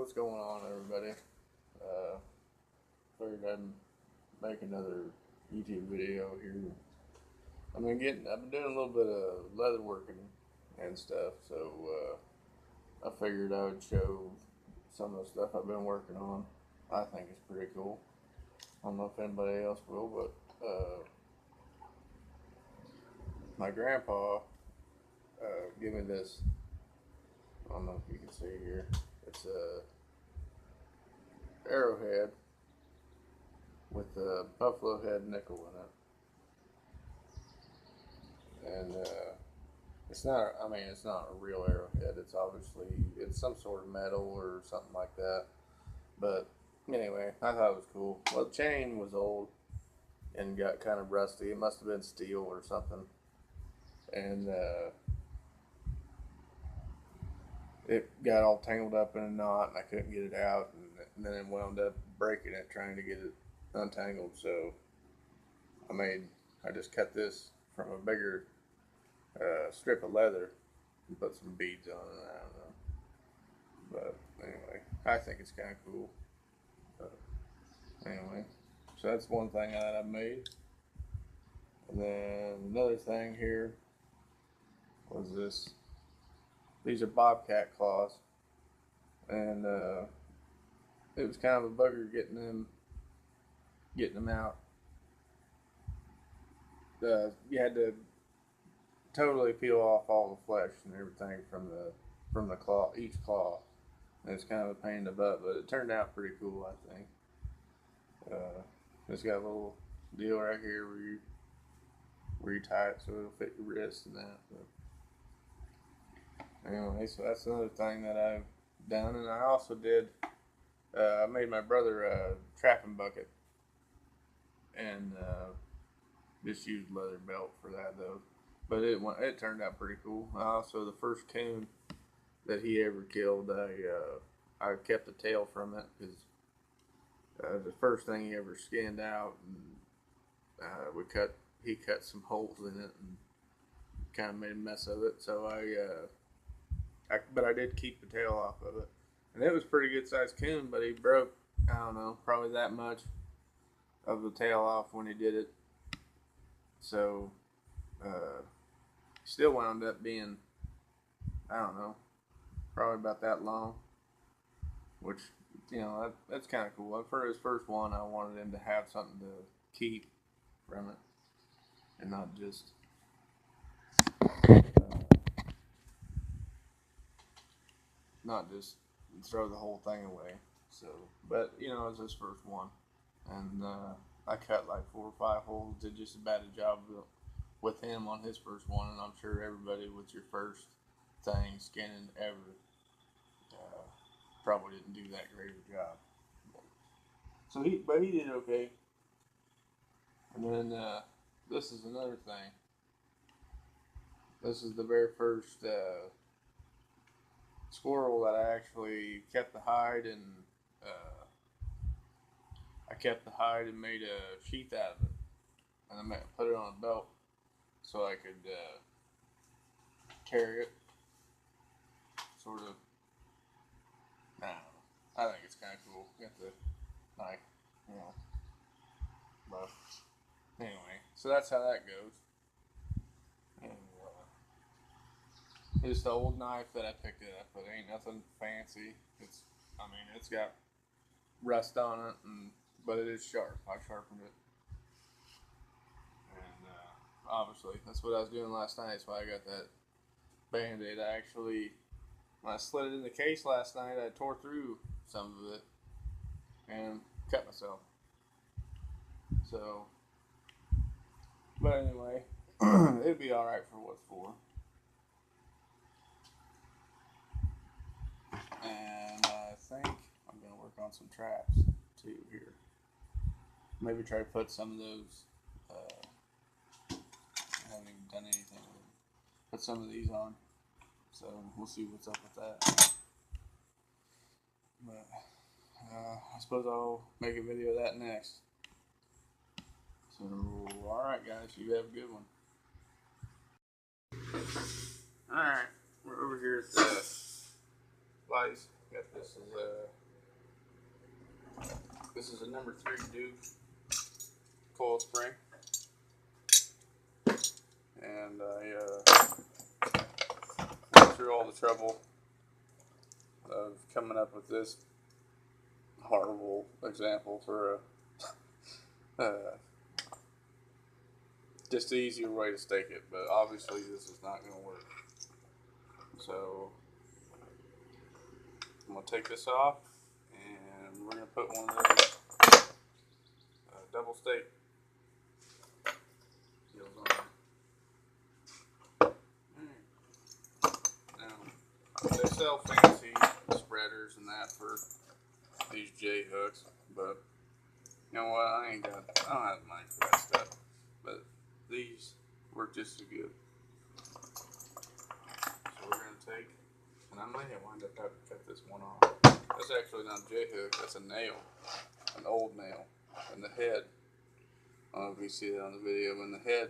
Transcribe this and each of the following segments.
what's going on, everybody? Figured I'd make another YouTube video here. I've been doing a little bit of leather working and stuff, so I figured I would show some of the stuff I've been working on. I think it's pretty cool. I don't know if anybody else will, but my grandpa gave me this. I don't know if you can see here. It's a arrowhead with a buffalo head nickel in it, and it's not. I mean, it's not a real arrowhead. It's some sort of metal or something like that. But anyway, I thought it was cool. Well, the chain was old and got kind of rusty. It must have been steel or something, and it got all tangled up in a knot, and I couldn't get it out, and then it wound up breaking it trying to get it untangled. So I just cut this from a bigger strip of leather and put some beads on it. I don't know, but anyway, I think it's kind of cool. But anyway, so that's one thing that I made, and then another thing here was this. These are bobcat claws, and it was kind of a bugger getting them out. You had to totally peel off all the flesh and everything from the claw, each claw. And it's kind of a pain in the butt, but it turned out pretty cool, I think. It's got a little deal right here where you tie it so it'll fit your wrist and that. But anyway, so that's another thing that I've done, and I also did. I made my brother a trapping bucket, and just used leather belt for that though. But it turned out pretty cool. Also, the first coon that he ever killed, I kept the tail from it because the first thing he ever skinned out, and he cut some holes in it and kind of made a mess of it. So but I did keep the tail off of it, and it was a pretty good sized coon. But he broke, I don't know, probably that much of the tail off when he did it. So still wound up being, I don't know, probably about that long. Which, that's kind of cool. For his first one, I wanted him to have something to keep from it, and not just throw the whole thing away. So, but it was his first one, and I cut like 4 or 5 holes. Did just as bad a job with him on his first one, and I'm sure everybody with your first thing skinning ever probably didn't do that great of a job. So he did okay. And then this is another thing. This is the very first squirrel that I actually kept the hide, and made a sheath out of it, and I put it on a belt so I could carry it. Sort of. I don't know. I think it's kind of cool. Got the knife, But anyway, so that's how that goes. And it's the old knife that I picked it up. It ain't nothing fancy. It's got rust on it, but it is sharp. I sharpened it, and obviously that's what I was doing last night. That's why I got that Band-Aid. When I slid it in the case last night, I tore through some of it and cut myself. So, but anyway, it'd be all right for what it's for. And I think I'm gonna work on some traps too here. Maybe try to put some of those. I haven't even done anything with them. Put some of these on. So we'll see what's up with that. But I suppose I'll make a video of that next. So alright guys, you have a good one. Alright, we're over here at the Lice Got this is a number 3 Duke coil spring, and I went through all the trouble of coming up with this horrible example for a just the easier way to stake it, but obviously this is not going to work. So I'm going to take this off, and we're going to put one of those double stake deals on there. Now, they sell fancy spreaders and that for these J hooks, but you know what? I don't have money for that stuff. But these work just as good. So we're going to take, and I may wind up having to cut this one off. That's actually not a J hook, that's a nail, an old nail. And the head, I don't know if you see that on the video, and the head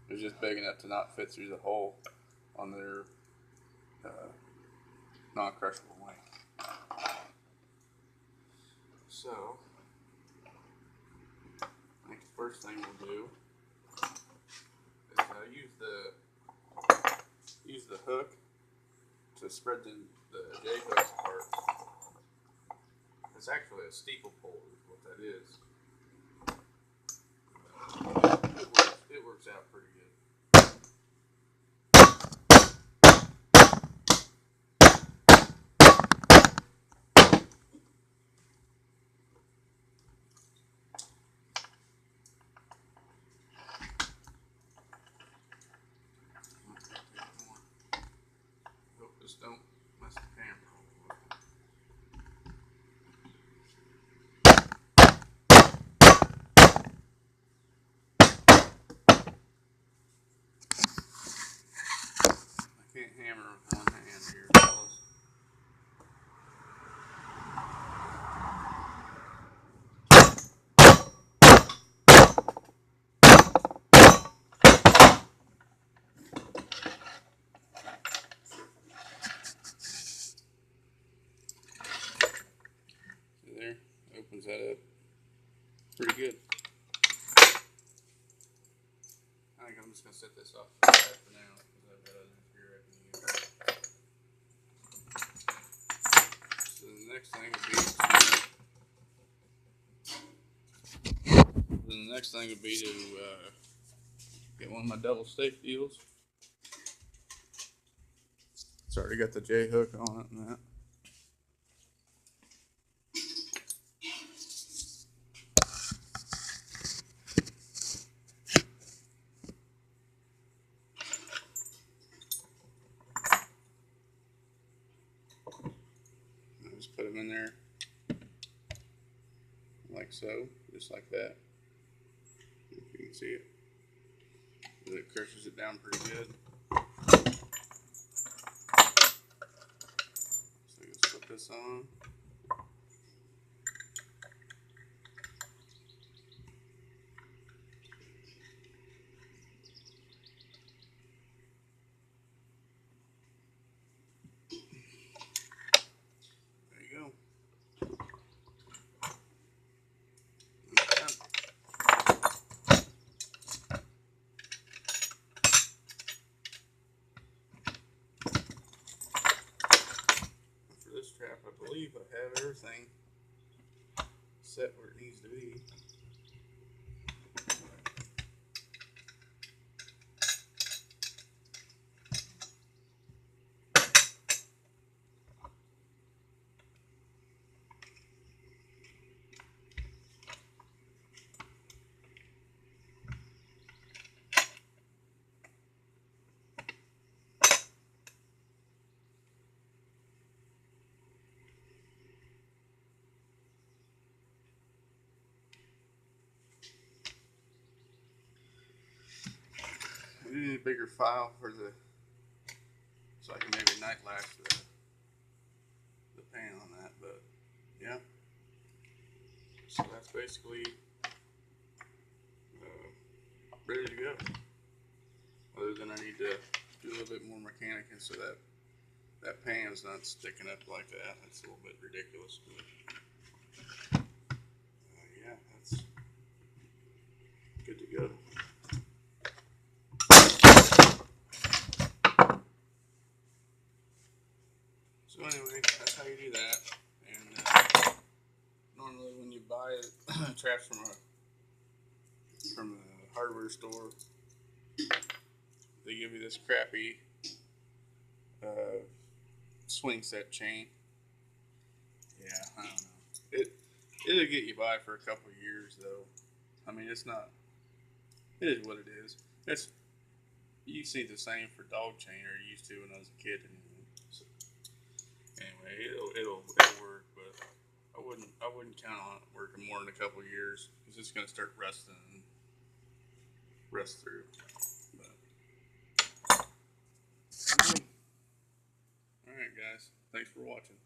is just big enough to not fit through the hole on their non-crushable link. So, I think the first thing we'll do is use the hook to spread the J hooks apart. It's actually a steeple pole is what that is. It works out pretty good. Hope this don't mess the camera. I can't hammer with one hand here, fellas. See there? Opens that up pretty good. I think I'm just going to set this off for now because I've got other gear I can use. So the next thing would be to get one of my double stake deals. It's already got the J hook on it and that. Just put them in there like so, just like that. If you can see it, it crushes it down pretty good. So just put this on. There you go. Trap, I believe I have everything set where it needs to be. We need a bigger file for so I can maybe night lash the pan on that, but yeah. So that's basically ready to go. Other than I need to do a little bit more mechanicing so that that pan's not sticking up like that. That's a little bit ridiculous. But, yeah, that's good to go. So anyway, that's how you do that. And normally when you buy traps from a hardware store, they give you this crappy swing set chain. Yeah, I don't know. It'll get you by for a couple of years though. I mean, it's not. It is what it is. It's you see the same for dog chain or used to when I was a kid. So, anyway, it'll work, but I wouldn't count on it working more than a couple of years because it's gonna start rusting and rust through. But, all right, guys. Thanks for watching.